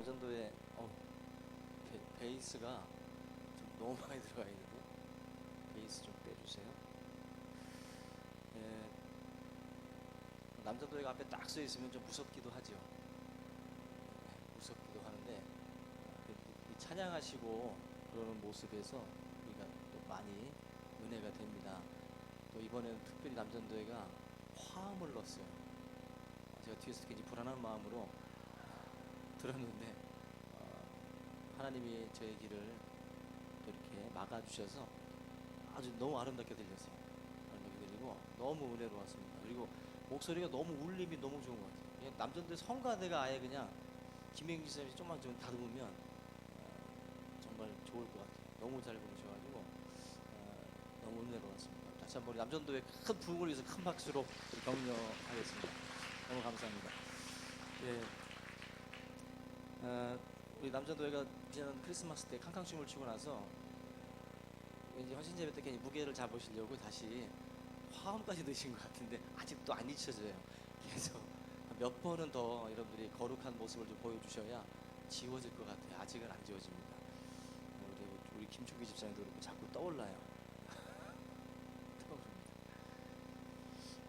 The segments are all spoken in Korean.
남전도에 베이스가 좀 너무 많이 들어가 있는데 베이스 좀 빼주세요. 예, 남전도회가 앞에 딱 써 있으면 좀 무섭기도 하죠. 무섭기도 하는데 이 찬양하시고 그러는 모습에서 우리가 또 많이 은혜가 됩니다. 또 이번에는 특별히 남전도회가 화음을 넣었어요. 제가 뒤에서 굉장히 불안한 마음으로 들었는데 하나님이 저의 길을 또 이렇게 막아주셔서 아주 너무 아름답게 들렸어요. 아름답게 들리고 너무 은혜로웠습니다. 그리고 목소리가 너무 울림이 너무 좋은 것 같아요. 그냥 남전도회 성가대가 아예 그냥 김행진 쌤이 좀만 좀 다듬으면 정말 좋을 것 같아요. 너무 잘 부르셔가지고 너무 은혜로웠습니다. 다시 한번 우리 남전도회 큰 부흥을 위해서 큰 박수로 격려하겠습니다. 너무 감사합니다. 예, 우리 남전도회가 이제는 크리스마스 때 캉캉춤을 추고 나서 왠지 헌신제배 때 괜히 무게를 잡으시려고 다시 화음까지 넣으신 것 같은데 아직도 안 잊혀져요. 그래서 몇 번은 더 여러분들이 거룩한 모습을 좀 보여주셔야 지워질 것 같아요. 아직은 안 지워집니다. 우리 김충기 집사님도 그렇고 자꾸 떠올라요. 떠오릅니다.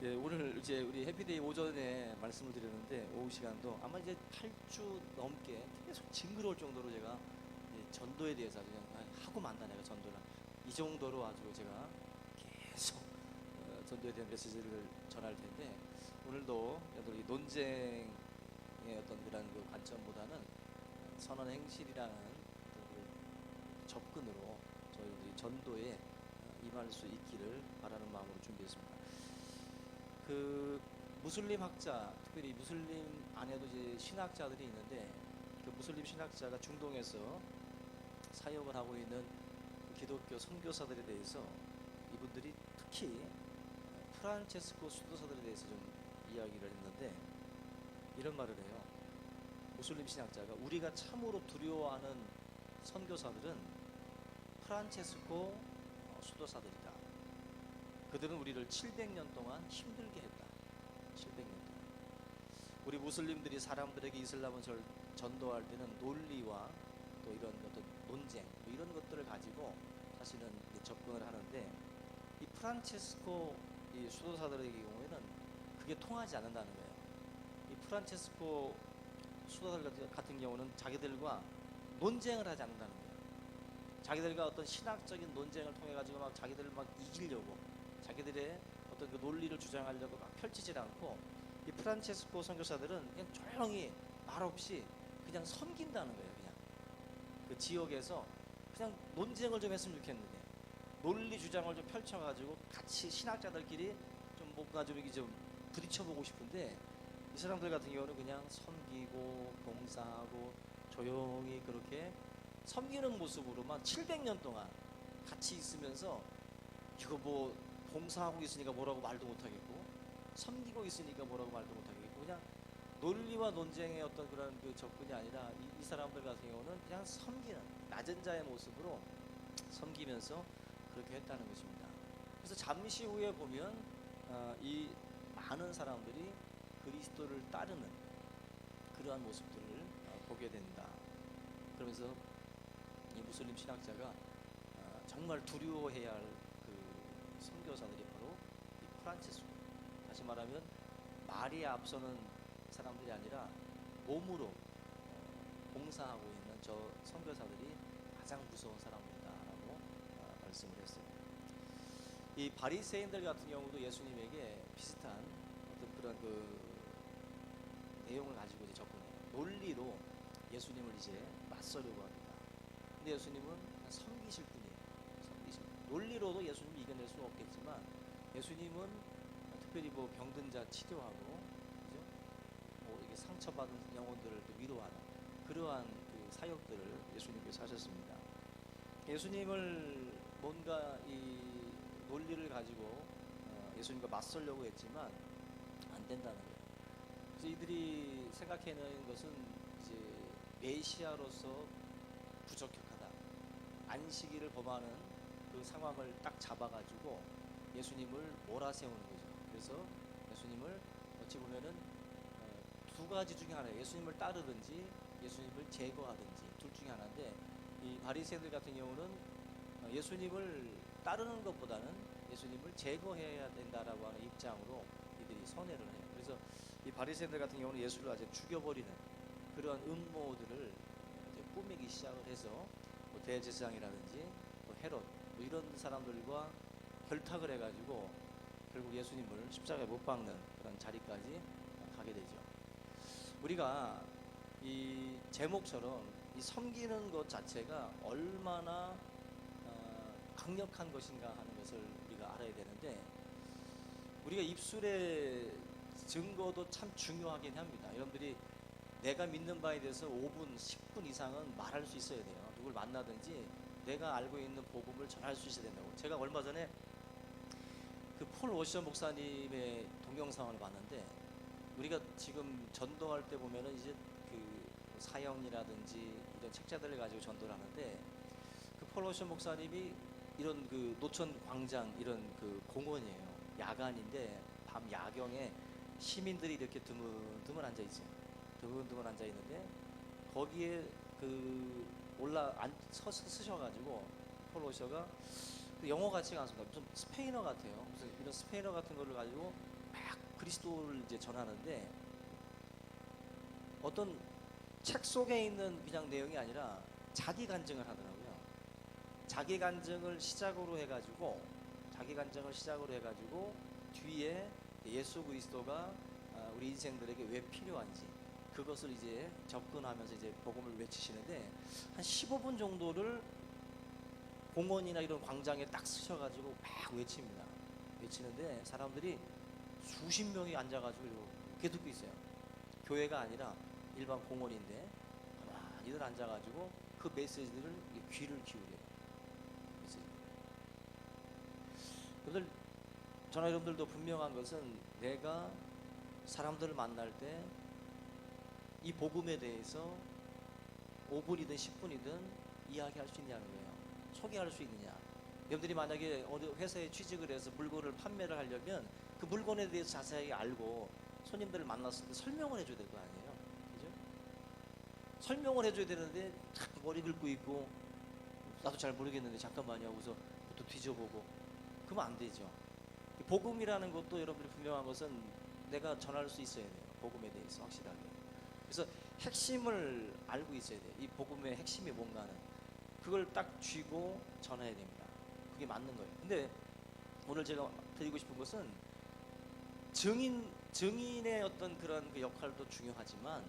예, 오늘 이제 우리 해피데이 오전에 말씀을 드렸는데 오후 시간도 아마 이제 8주 넘게 계속 징그러울 정도로 제가 전도에 대해서 아주 그냥 하고 만다 내가 전도를 이 정도로 아주 제가 계속 전도에 대한 메시지를 전할 텐데 오늘도 여러분 이 논쟁의 어떤 그런 그 관점보다는 선언 행실이라는 그 접근으로 저희들이 전도에 임할 수 있기를 바라는 마음으로 준비했습니다. 그 무슬림 학자, 특별히 무슬림 안에도 이제 신학자들이 있는데 그 무슬림 신학자가 중동에서 사역을 하고 있는 기독교 선교사들에 대해서 이분들이 특히 프란체스코 수도사들에 대해서 좀 이야기를 했는데 이런 말을 해요. 무슬림 신학자가 우리가 참으로 두려워하는 선교사들은 프란체스코 수도사들이다. 그들은 우리를 700년 동안 힘들게 했다. 700년 동안. 우리 무슬림들이 사람들에게 이슬람을 전도할 때는 논리와 또 이런 어떤 논쟁 뭐 이런 것들을 가지고 사실은 접근을 하는데 이 프란체스코 이 수도사들의 경우에는 그게 통하지 않는다는 거예요. 이 프란체스코 수도사들 같은 경우는 자기들과 논쟁을 하지 않는다는 거예요. 자기들과 어떤 신학적인 논쟁을 통해 가지고 막 자기들을 막 이기려고 자기들의 어떤 그 논리를 주장하려고 막 펼치질 않고 이 프란체스코 선교사들은 그냥 조용히 말 없이 그냥 섬긴다는 거예요. 그냥 그 지역에서 그냥 논쟁을 좀 했으면 좋겠는데 논리 주장을 좀 펼쳐가지고 같이 신학자들끼리 좀 뭔가 좀 이게 좀 부딪혀보고 싶은데 이 사람들 같은 경우는 그냥 섬기고 봉사하고 조용히 그렇게 섬기는 모습으로만 700년 동안 같이 있으면서 이거 뭐 봉사하고 있으니까 뭐라고 말도 못하겠고 섬기고 있으니까 뭐라고 말도 못하겠고 그냥 논리와 논쟁의 어떤 그런 그 접근이 아니라 이 사람들 같은 경우는 그냥 섬기는 낮은 자의 모습으로 섬기면서 그렇게 했다는 것입니다. 그래서 잠시 후에 보면 이 많은 사람들이 그리스도를 따르는 그러한 모습들을 보게 된다. 그러면서 이 무슬림 신학자가 정말 두려워해야 할 그 선교사들이 바로 이 프란체스코. 다시 말하면 말이 앞서는 사람들이 아니라 몸으로 봉사하고 있는 저 선교사들이 가장 무서운 사람들이다라고 말씀을 했어요. 이 바리새인들 같은 경우도 예수님에게 비슷한 어떤 그런 그 내용을 가지고 이제 접근해요. 논리로 예수님을 이제 맞서려고 합니다. 근데 예수님은 섬기실 분이에요. 섬기실 분. 논리로도 예수님을 이겨낼 수는 없겠지만 예수님은 특별히 뭐 병든 자 치료하고 그죠? 뭐 이게 상처받은 영혼들을 또 위로하는 그러한 그 사역들을 예수님께서 하셨습니다. 예수님을 뭔가 이 논리를 가지고 예수님과 맞서려고 했지만 안 된다는 거예요. 그래서 이들이 생각해내는 것은 이제 메시아로서 부적격하다. 안식일을 범하는 그 상황을 딱 잡아가지고 예수님을 몰아세우는 거죠. 그래서 예수님을 어찌 보면은 두 가지 중에 하나, 예수님을 따르든지 예수님을 제거하든지 둘 중에 하나인데, 이 바리새인들 같은 경우는 예수님을 따르는 것보다는 예수님을 제거해야 된다라고 하는 입장으로 이들이 선회를 해요. 그래서 이 바리새인들 같은 경우는 예수를 아주 죽여버리는 그런 음모들을 이제 꾸미기 시작을 해서 뭐 대제사장이라든지 또 헤롯 뭐 이런 사람들과 결탁을 해가지고 결국 예수님을 십자가에 못 박는 그런 자리까지 가게 되죠. 우리가 이 제목처럼 이 섬기는 것 자체가 얼마나 강력한 것인가 하는 것을 우리가 알아야 되는데, 우리가 입술의 증거도 참 중요하긴 합니다. 여러분들이 내가 믿는 바에 대해서 5분, 10분 이상은 말할 수 있어야 돼요. 누굴 만나든지 내가 알고 있는 복음을 전할 수 있어야 된다고. 제가 얼마 전에 그 폴 워셔 목사님의 동영상을 봤는데, 우리가 지금 전도할 때 보면은 이제 그 사형이라든지 이런 책자들을 가지고 전도를 하는데, 그 폴 워셔 목사님이 이런 그 노천 광장 이런 그 공원이에요. 야간인데 밤 야경에 시민들이 이렇게 드문드문 앉아 있어요. 드문드문 앉아 있는데 거기에 그 서셔가지고 폴 워셔가 그 영어 같지가 않습니다. 좀 스페인어 같아요. 무슨 이런 스페인어 같은 거를 가지고 막 그리스도를 이제 전하는데, 어떤 책 속에 있는 그냥 내용이 아니라 자기 간증을 하더라고요. 자기 간증을 시작으로 해가지고 뒤에 예수 그리스도가 우리 인생들에게 왜 필요한지 그것을 이제 접근하면서 이제 복음을 외치시는데, 한 15분 정도를 공원이나 이런 광장에 딱 서셔가지고 막 외칩니다. 외치는데 사람들이 수십 명이 앉아가지고 이렇게 듣고 있어요. 교회가 아니라 일반 공원인데 가만히들 앉아가지고 그 메시지를 귀를 기울여요. 여러분들, 저나 여러분들도 분명한 것은 내가 사람들을 만날 때 이 복음에 대해서 5분이든 10분이든 이야기할 수 있냐는 거예요. 소개할 수 있느냐. 여러분들이 만약에 어느 회사에 취직을 해서 물건을 판매를 하려면 그 물건에 대해서 자세하게 알고 손님들을 만났을 때 설명을 해줘야 될 거 아니에요. 그죠? 설명을 해줘야 되는데 머리 긁고 있고 나도 잘 모르겠는데 잠깐만요 하고서 또 뒤져보고 그러면 안 되죠. 복음이라는 것도 여러분들이 분명한 것은 내가 전할 수 있어야 돼요. 복음에 대해서 확실하게. 그래서 핵심을 알고 있어야 돼요. 이 복음의 핵심이 뭔가는 그걸 딱 쥐고 전해야 됩니다. 그게 맞는 거예요. 근데 오늘 제가 드리고 싶은 것은 증인의 어떤 그런 그 역할도 중요하지만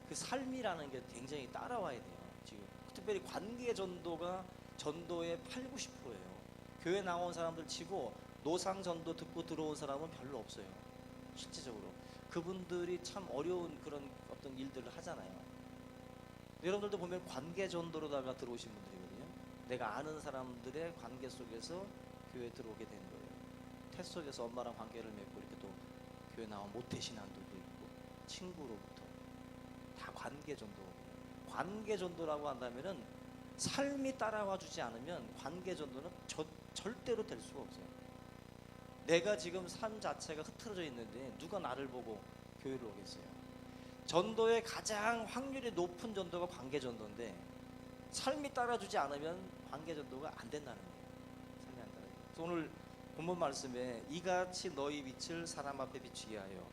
그 삶이라는 게 굉장히 따라와야 돼요. 지금 특별히 관계 전도가 전도의 8, 90%예요. 교회 나온 사람들 치고 노상 전도 듣고 들어온 사람은 별로 없어요. 실제적으로 그분들이 참 어려운 그런 어떤 일들을 하잖아요. 여러분들도 보면 관계 전도로다가 들어오신 분들이거든요. 내가 아는 사람들의 관계 속에서 교회에 들어오게 되는 거예요. 태 속에서 엄마랑 관계를 맺고 이렇게 또 교회 나온 모태 신앙들도 있고 친구로부터 다 관계 전도거든요. 관계 전도라고 한다면은 삶이 따라와 주지 않으면 관계 전도는 절대로 될 수가 없어요. 내가 지금 삶 자체가 흐트러져 있는데 누가 나를 보고 교회를 오겠어요. 전도의 가장 확률이 높은 전도가 관계 전도인데 삶이 따라주지 않으면 관계 전도가 안 된다는 거예요. 삶이 안 따라요. 그래서 오늘 본문 말씀에 이같이 너희 빛을 사람 앞에 비추게 하여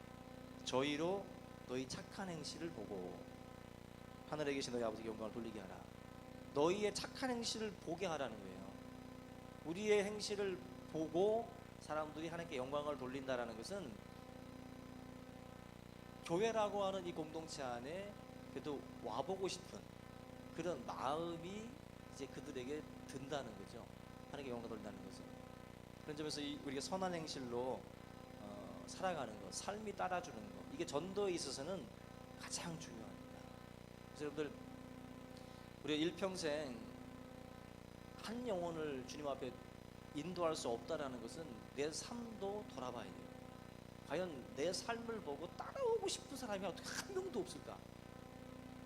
저희로 너희 착한 행실을 보고 하늘에 계신 너희 아버지께 영광을 돌리게 하라. 너희의 착한 행실을 보게 하라는 거예요. 우리의 행실을 보고 사람들이 하나님께 영광을 돌린다라는 것은 교회라고 하는 이 공동체 안에 그래도 와보고 싶은 그런 마음이 이제 그들에게 든다는 거죠. 하나님께 영광을 돌린다는 거죠. 그런 점에서 우리가 선한 행실로 살아가는 것, 삶이 따라주는 것, 이게 전도에 있어서는 가장 중요합니다. 그래서 여러분들, 우리가 일평생 한 영혼을 주님 앞에 인도할 수 없다라는 것은 내 삶도 돌아봐야 돼요. 과연 내 삶을 보고 따라오고 싶은 사람이 어떻게 한 명도 없을까?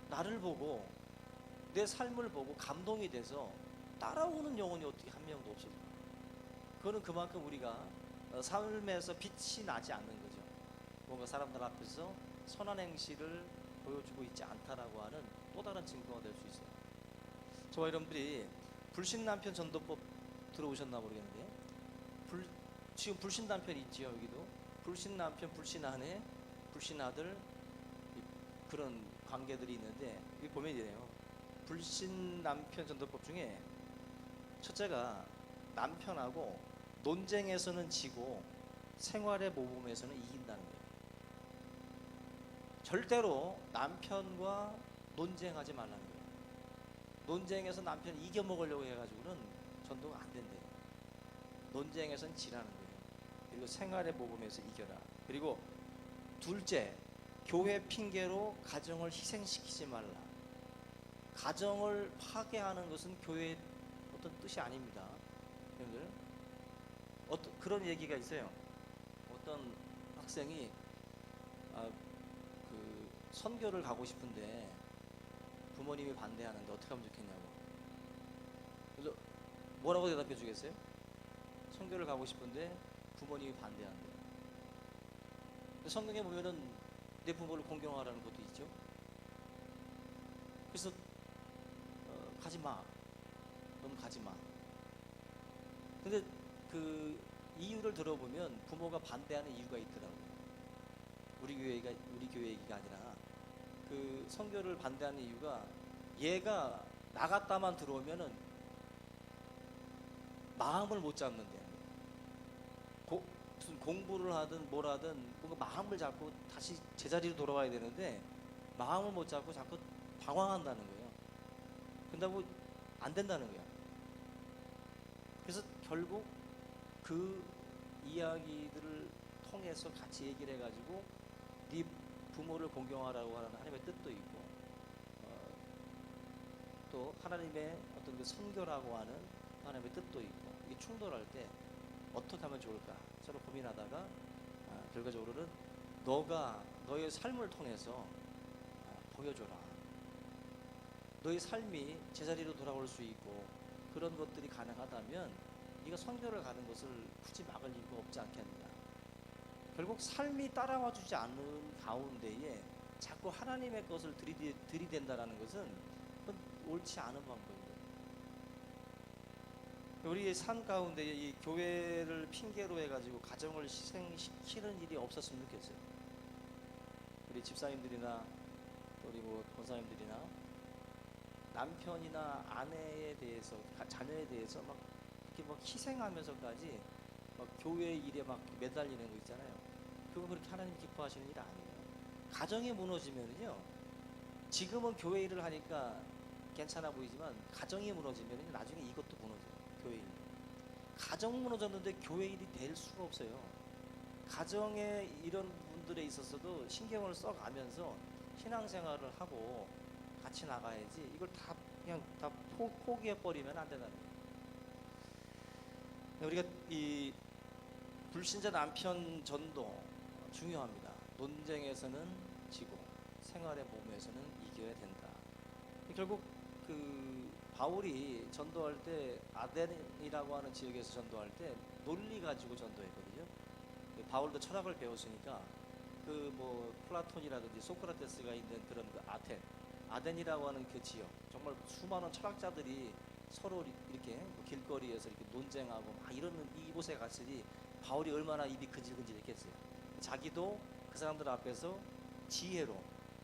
나를 보고 내 삶을 보고 감동이 돼서 따라오는 영혼이 어떻게 한 명도 없을까? 그거는 그만큼 우리가 삶에서 빛이 나지 않는 거죠. 뭔가 사람들 앞에서 선한 행실을 보여주고 있지 않다라고 하는 또 다른 증거가 될 수 있어요. 저와 여러분들이 불신 남편 전도법 들어오셨나 모르겠는데 지금 불신 남편 있지요. 여기도 불신 남편, 불신 아내, 불신 아들 그런 관계들이 있는데 여기 보면 이래요. 불신 남편 전도법 중에 첫째가 남편하고 논쟁에서는 지고 생활의 모범에서는 이긴다는 거예요. 절대로 남편과 논쟁하지 말라는 거예요. 논쟁에서 남편 이겨먹으려고 해가지고는 전도가 안 된대요. 논쟁에서는 지라는 거예요. 그리고 생활의 모범에서 이겨라. 그리고 둘째, 교회 핑계로 가정을 희생시키지 말라. 가정을 파괴하는 것은 교회의 어떤 뜻이 아닙니다. 여러분들, 그런 얘기가 있어요. 어떤 학생이 그 선교를 가고 싶은데 부모님이 반대하는데 어떻게 하면 좋겠냐고. 그래서 뭐라고 대답해 주겠어요? 선교를 가고 싶은데 부모님이 반대한대. 성경에 보면은 내 부모를 공경하라는 것도 있죠. 그래서 가지 마. 넌 가지 마. 근데 그 이유를 들어보면 부모가 반대하는 이유가 있더라고요. 우리 교회 얘기가 아니라 그 선교를 반대하는 이유가 얘가 나갔다만 들어오면은 마음을 못 잡는데 무슨 공부를 하든 뭘 하든 뭔가 마음을 잡고 다시 제자리로 돌아와야 되는데 마음을 못 잡고 자꾸 방황한다는 거예요. 근다고 안 된다는 거야. 그래서 결국 그 이야기들을 통해서 같이 얘기를 해가지고 네 부모를 공경하라고 하는 하나님의 뜻도 있고 또 하나님의 어떤 그 선교라고 하는 하나님의 뜻도 있고 이게 충돌할 때 어떻게 하면 좋을까 서로 고민하다가 결과적으로는 너가 너의 삶을 통해서 보여줘라. 너의 삶이 제자리로 돌아올 수 있고 그런 것들이 가능하다면 네가 선교를 가는 것을 굳이 막을 이유가 없지 않겠느냐. 결국 삶이 따라와 주지 않는 가운데에 자꾸 하나님의 것을 들이댄다라는 것은 그건 옳지 않은 방법입니다. 우리의 삶 가운데 이 교회를 핑계로 해가지고 가정을 희생시키는 일이 없었으면 좋겠어요. 우리 집사님들이나 우리 뭐 권사님들이나 남편이나 아내에 대해서 자녀에 대해서 막 이렇게 막 희생하면서까지 막 교회 일에 막 매달리는 거 있잖아요. 그건 그렇게 하나님 기뻐하시는 일 아니에요. 가정이 무너지면은요, 지금은 교회 일을 하니까 괜찮아 보이지만 가정이 무너지면 나중에 이것도 무너져요. 교회 일. 가정 무너졌는데 교회 일이 될 수가 없어요. 가정에 이런 분들에 있어서도 신경을 써가면서 신앙생활을 하고 같이 나가야지 이걸 다 그냥 다 포기해 버리면 안 된다는 거예요. 우리가 이 불신자 남편 전도 중요합니다. 논쟁에서는 지고 생활의 몸에서는 이겨야 된다. 결국 그 바울이 전도할 때 아덴이라고 하는 지역에서 전도할 때 논리 가지고 전도했거든요. 바울도 철학을 배웠으니까 그 뭐 플라톤이라든지 소크라테스가 있는 그런 그 아덴이라고 하는 그 지역, 정말 수많은 철학자들이 서로 이렇게 길거리에서 이렇게 논쟁하고 막 이러는 이곳에 갔으니 바울이 얼마나 입이 근질근질했겠어요. 자기도 그 사람들 앞에서 지혜로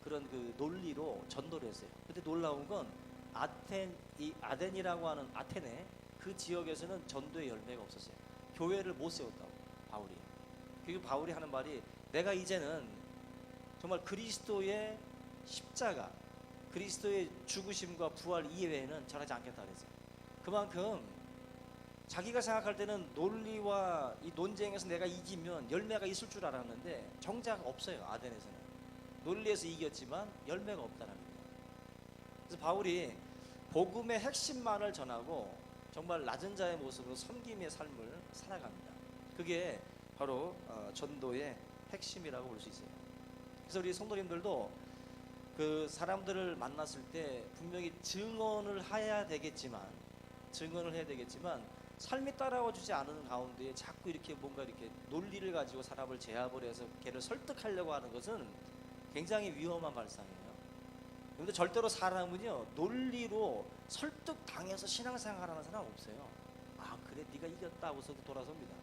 그런 그 논리로 전도를 했어요. 근데 놀라운 건 아덴이라고 하는 아테네 그 지역에서는 전도의 열매가 없었어요. 교회를 못 세웠다고 바울이. 그리고 바울이 하는 말이 내가 이제는 정말 그리스도의 십자가, 그리스도의 죽으심과 부활 이외에는 전하지 않겠다 그랬어요. 그만큼 자기가 생각할 때는 논리와 이 논쟁에서 내가 이기면 열매가 있을 줄 알았는데 정작 없어요. 아덴에서는 논리에서 이겼지만 열매가 없다는 거예요. 그래서 바울이 복음의 핵심만을 전하고 정말 낮은 자의 모습으로 섬김의 삶을 살아갑니다. 그게 바로 전도의 핵심이라고 볼 수 있어요. 그래서 우리 성도님들도 그 사람들을 만났을 때 분명히 증언을 해야 되겠지만 삶이 따라와 주지 않는 가운데 자꾸 이렇게 뭔가 이렇게 논리를 가지고 사람을 제압을 해서 걔를 설득하려고 하는 것은 굉장히 위험한 발상이에요. 근데 절대로 사람은요 논리로 설득당해서 신앙생활하는 사람 없어요. 아 그래 네가 이겼다 하고서 돌아섭니다.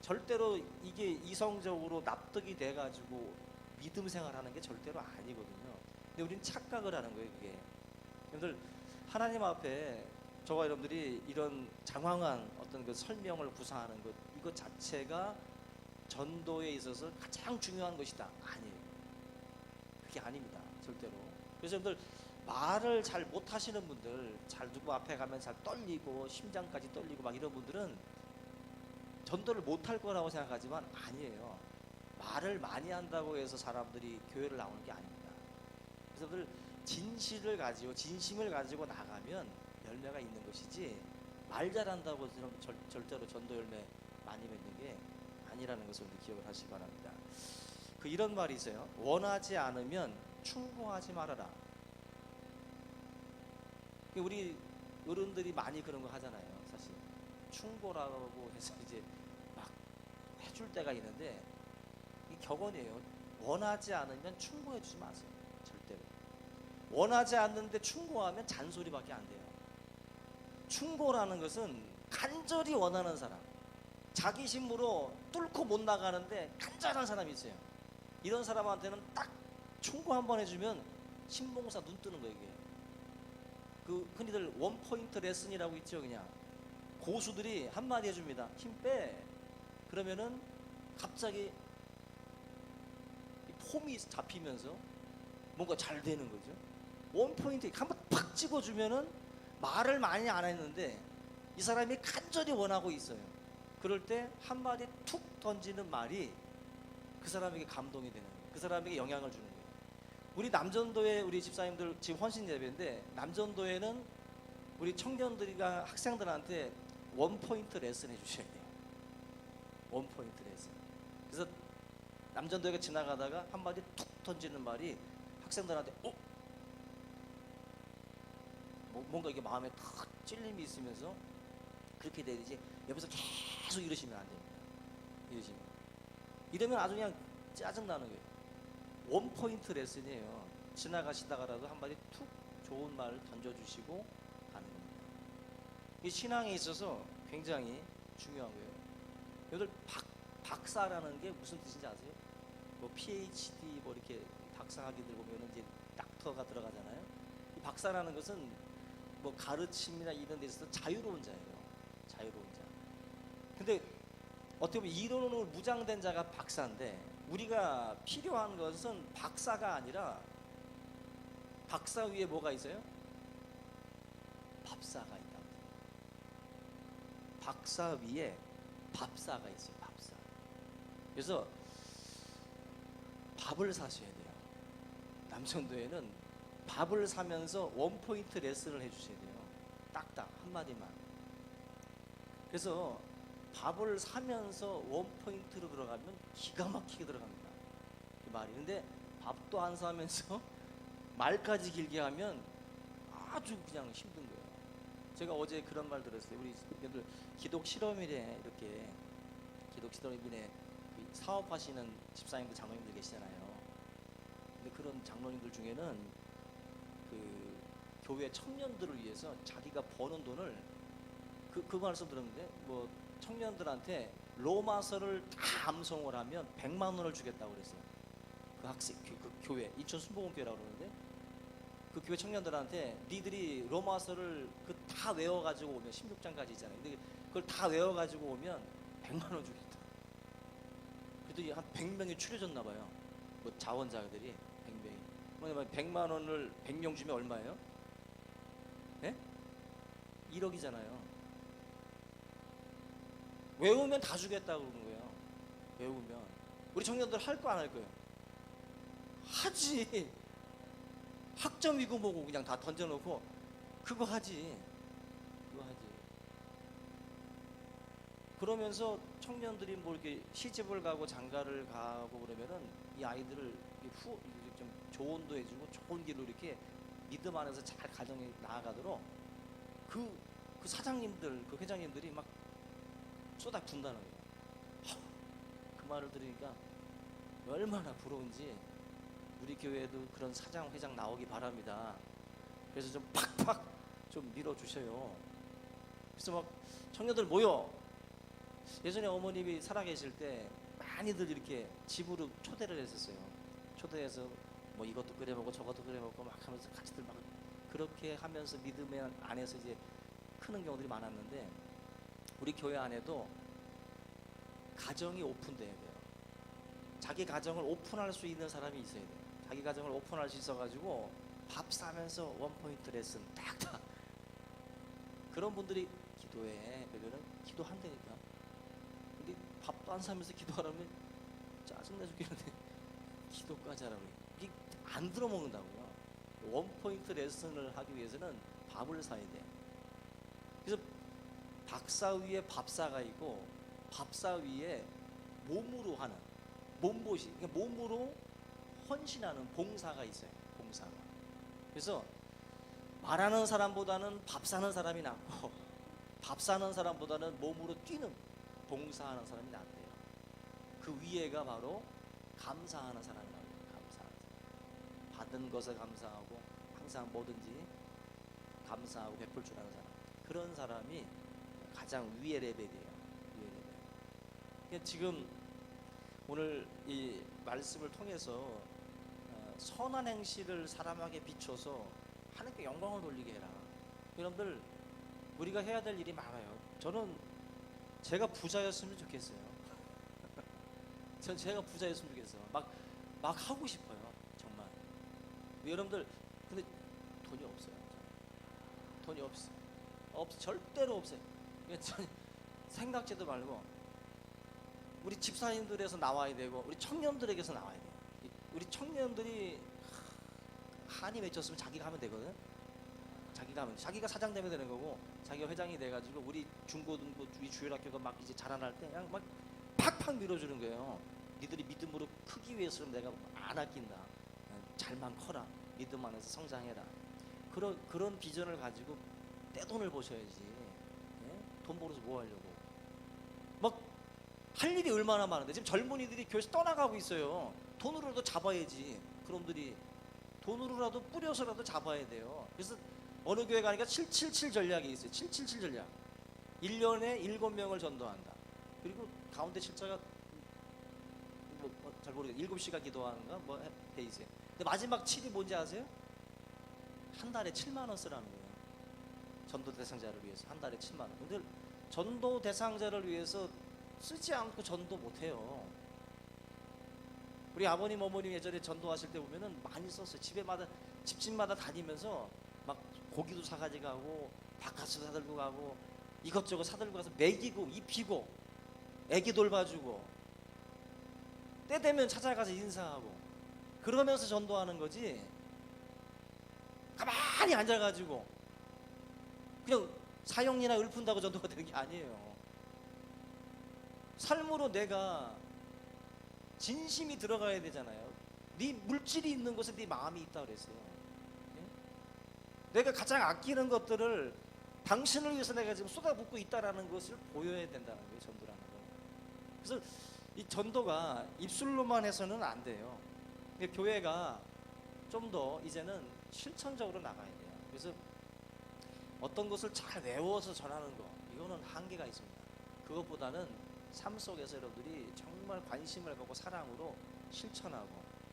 절대로 이게 이성적으로 납득이 돼가지고 믿음 생활하는 게 절대로 아니거든요. 근데 우리는 착각을 하는 거예요 그게. 여러분들 하나님 앞에 저와 여러분들이 이런 장황한 어떤 그 설명을 구사하는 것 이것 자체가 전도에 있어서 가장 중요한 것이다 아니에요. 그게 아닙니다 절대로. 그래서 여러분들 말을 잘 못하시는 분들, 잘 누구 앞에 가면 잘 떨리고 심장까지 떨리고 막 이런 분들은 전도를 못할 거라고 생각하지만 아니에요. 말을 많이 한다고 해서 사람들이 교회를 나오는 게 아닙니다. 그래서 여러분들 진실을 가지고 진심을 가지고 나가면 열매가 있는 것이지 말 잘한다고 해서 절대로 전도 열매 많이 맺는 게 아니라는 것을 기억을 하시기 바랍니다. 그 이런 말이 있어요. 원하지 않으면 충고하지 말아라. 우리 어른들이 많이 그런 거 하잖아요. 사실 충고라고 해서 이제 막 해줄 때가 있는데 이 격언이에요. 원하지 않으면 충고해 주지 마세요. 절대로. 원하지 않는데 충고하면 잔소리밖에 안 돼요. 충고라는 것은 간절히 원하는 사람, 자기 힘으로 뚫고 못 나가는데 간절한 사람이 있어요. 이런 사람한테는 딱 충고 한번 해주면 신봉사 눈 뜨는 거예요. 이게 그 흔히들 원포인트 레슨이라고 있죠. 그냥 고수들이 한마디 해줍니다. 힘 빼. 그러면은 갑자기 폼이 잡히면서 뭔가 잘 되는 거죠. 원포인트 한번 팍 찍어주면은 말을 많이 안 했는데 이 사람이 간절히 원하고 있어요. 그럴 때 한마디 툭 던지는 말이 그 사람에게 감동이 되는 거예요. 그 사람에게 영향을 주는 거예요. 우리 남전도에 우리 집사님들 지금 헌신 예배인데 남전도에는 우리 청년들이나 학생들한테 원포인트 레슨 해주셔야 돼요. 원포인트 레슨. 그래서 남전도에 지나가다가 한마디 툭 던지는 말이 학생들한테 뭔가 이게 마음에 탁 찔림이 있으면서 그렇게 되지 옆에서 계속 이러시면 안 됩니다. 이러면 아주 그냥 짜증나는 거예요. 원포인트 레슨이에요. 지나가시다가라도 한마디 툭 좋은 말 던져주시고 가는 겁니다. 이 신앙에 있어서 굉장히 중요한 거예요. 여러분들 박사라는 게 무슨 뜻인지 아세요? 뭐 PhD 뭐 이렇게 박사학위들 보면 이제 닥터가 들어가잖아요. 이 박사라는 것은 뭐 가르침이나 이런 데 있어서 자유로운 자예요. 자유로운 자. 근데 어떻게 보면 이론으로 무장된 자가 박사인데 우리가 필요한 것은 박사가 아니라 박사 위에 뭐가 있어요? 밥사가 있다. 박사 위에 밥사가 있어요. 밥사. 그래서 밥을 사셔야 돼요. 남천도에는 밥을 사면서 원포인트 레슨을 해주셔야 돼요. 딱딱 한마디만. 그래서 밥을 사면서 원포인트로 들어가면 기가 막히게 들어갑니다. 그 말이. 근데 밥도 안 사면서 말까지 길게 하면 아주 그냥 힘든 거예요. 제가 어제 그런 말 들었어요. 우리 여러분들 기독 실험일에 이렇게 기독 실험일에 사업하시는 집사님들 장로님들 계시잖아요. 근데 그런 장로님들 중에는 그 교회 청년들을 위해서 자기가 버는 돈을 그 말씀 들었는데 뭐 청년들한테 로마서를 다 암송을 하면 100만 원을 주겠다고 그랬어요. 그 학생 그 교회 인천 순복음교회라고 그러는데 그 교회 청년들한테 니들이 로마서를 그 다 외워가지고 오면 16장까지 있잖아요. 근데 그걸 다 외워가지고 오면 100만 원 주겠다. 그랬더니 한 100명이 추려졌나 봐요. 뭐 자원자들이 100명이. 뭐냐면 100만 원을 100명 주면 얼마예요? 예? 1억이잖아요. 외우면 다 주겠다고 그러는 거예요. 외우면. 우리 청년들 할 거 안 할 거예요? 하지. 학점이고 뭐고 그냥 다 던져놓고 그거 하지. 그거 하지. 그러면서 청년들이 뭐 이렇게 시집을 가고 장가를 가고 그러면은 이 아이들을 좀 조언도 해주고 좋은 길로 이렇게 믿음 안에서 잘 가정에 나아가도록 그 사장님들, 그 회장님들이 막 쏟아 붓는다는 거예요. 그 말을 들으니까 얼마나 부러운지 우리 교회에도 그런 사장 회장 나오기 바랍니다. 그래서 좀 팍팍 좀 밀어주셔요. 그래서 막 청년들 모여. 예전에 어머님이 살아계실 때 많이들 이렇게 집으로 초대를 했었어요. 초대해서 뭐 이것도 끓여 먹고 저것도 끓여 먹고 막 하면서 같이들 막 그렇게 하면서 믿음의 안에서 이제 크는 경우들이 많았는데, 우리 교회 안에도 가정이 오픈돼야 돼요. 자기 가정을 오픈할 수 있는 사람이 있어야 돼요. 자기 가정을 오픈할 수 있어가지고 밥 사면서 원포인트 레슨 딱딱. 그런 분들이 기도해. 그러면 기도한다니까. 근데 밥도 안 사면서 기도하라면 짜증나 죽겠는데 기도까지 하라고. 이게 안 들어먹는다고요. 원포인트 레슨을 하기 위해서는 밥을 사야 돼. 그래서 박사 위에 밥사가 있고 밥사 위에 몸으로 하는 몸보시, 그러니까 몸으로 헌신하는 봉사가 있어요. 봉사가. 그래서 말하는 사람보다는 밥 사는 사람이 낫고 밥 사는 사람보다는 몸으로 뛰는 봉사하는 사람이 낫대요. 그 위에가 바로 감사하는 사람이 나와요. 감사하는 사람. 받은 것에 감사하고 항상 뭐든지 감사하고 베풀 줄 아는 사람. 그런 사람이 가장 위의 레벨이에요. 위의 레벨. 그러니까 지금 오늘 이 말씀을 통해서 선한 행실을 사람에게 비춰서 하나님께 영광을 돌리게 해라. 여러분들, 우리가 해야 될 일이 많아요. 저는 제가 부자였으면 좋겠어요. 전 제가 부자였으면 좋겠어요. 막 하고 싶어요. 정말. 여러분들, 근데 돈이 없어요. 돈이 없어. 절대로 없어요. 생각지도 말고 우리 집사님들에서 나와야 되고 우리 청년들에게서 나와야 돼요. 우리 청년들이 한이 맺혔으면 자기가 하면 되거든. 자기가 사장 되면 되는 거고, 자기가 회장이 돼가지고 우리 중고등부 우리 주일학교가 막 이제 자라날 때 그냥 막 팍팍 밀어주는 거예요. 니들이 믿음으로 크기 위해서는 내가 안 아낀다. 잘만 커라. 믿음 안에서 성장해라. 그런 비전을 가지고 떼돈을 버셔야지. 예? 돈 벌어서 뭐 하려고? 막 할 일이 얼마나 많은데 지금 젊은이들이 교회에서 떠나가고 있어요. 돈으로라도 잡아야지. 그놈들이 돈으로라도 뿌려서라도 잡아야 돼요. 그래서 어느 교회 가니까 777 전략이 있어요. 777 전략. 1년에 7명을 전도한다. 그리고 가운데 실자가 잘 모르겠어요. 7시간 기도하는가 뭐 돼 있어요. 근데 마지막 7이 뭔지 아세요? 한 달에 7만 원 쓰라는 거예요. 전도 대상자를 위해서 한 달에 7만 원. 근데 전도 대상자를 위해서 쓰지 않고 전도 못 해요. 우리 아버님 어머님 예전에 전도하실 때 보면은 많이 썼어요. 집집마다 다니면서 막 고기도 사가지고 가고 바카스 사들고 가고 이것저것 사들고 가서 먹이고 입히고 애기 돌봐주고 때 되면 찾아가서 인사하고 그러면서 전도하는 거지. 가만히 앉아가지고 그냥 사형리나 읊은다고 전도가 되는 게 아니에요. 삶으로 내가 진심이 들어가야 되잖아요. 네 물질이 있는 곳에 네 마음이 있다 그랬어요. 내가 가장 아끼는 것들을 당신을 위해서 내가 지금 쏟아붓고 있다라는 것을 보여야 된다는 거예요. 전도라는 거. 그래서 이 전도가 입술로만 해서는 안 돼요. 교회가 좀 더 이제는 실천적으로 나가야 돼요. 그래서 어떤 것을 잘 외워서 전하는 거, 이거는 한계가 있습니다. 그것보다는 삶 속에서 여러분들이 정말 관심을 갖고 사랑으로 실천하고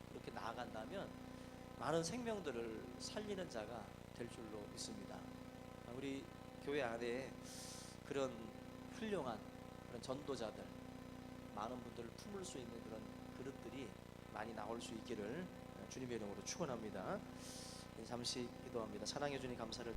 그렇게 나아간다면 많은 생명들을 살리는 자가 될 줄로 믿습니다. 우리 교회 안에 그런 훌륭한 그런 전도자들, 많은 분들을 품을 수 있는 그런 그릇들이 많이 나올 수 있기를 주님의 이름으로 축원합니다. 잠시 기도합니다. 사랑해 주님 감사를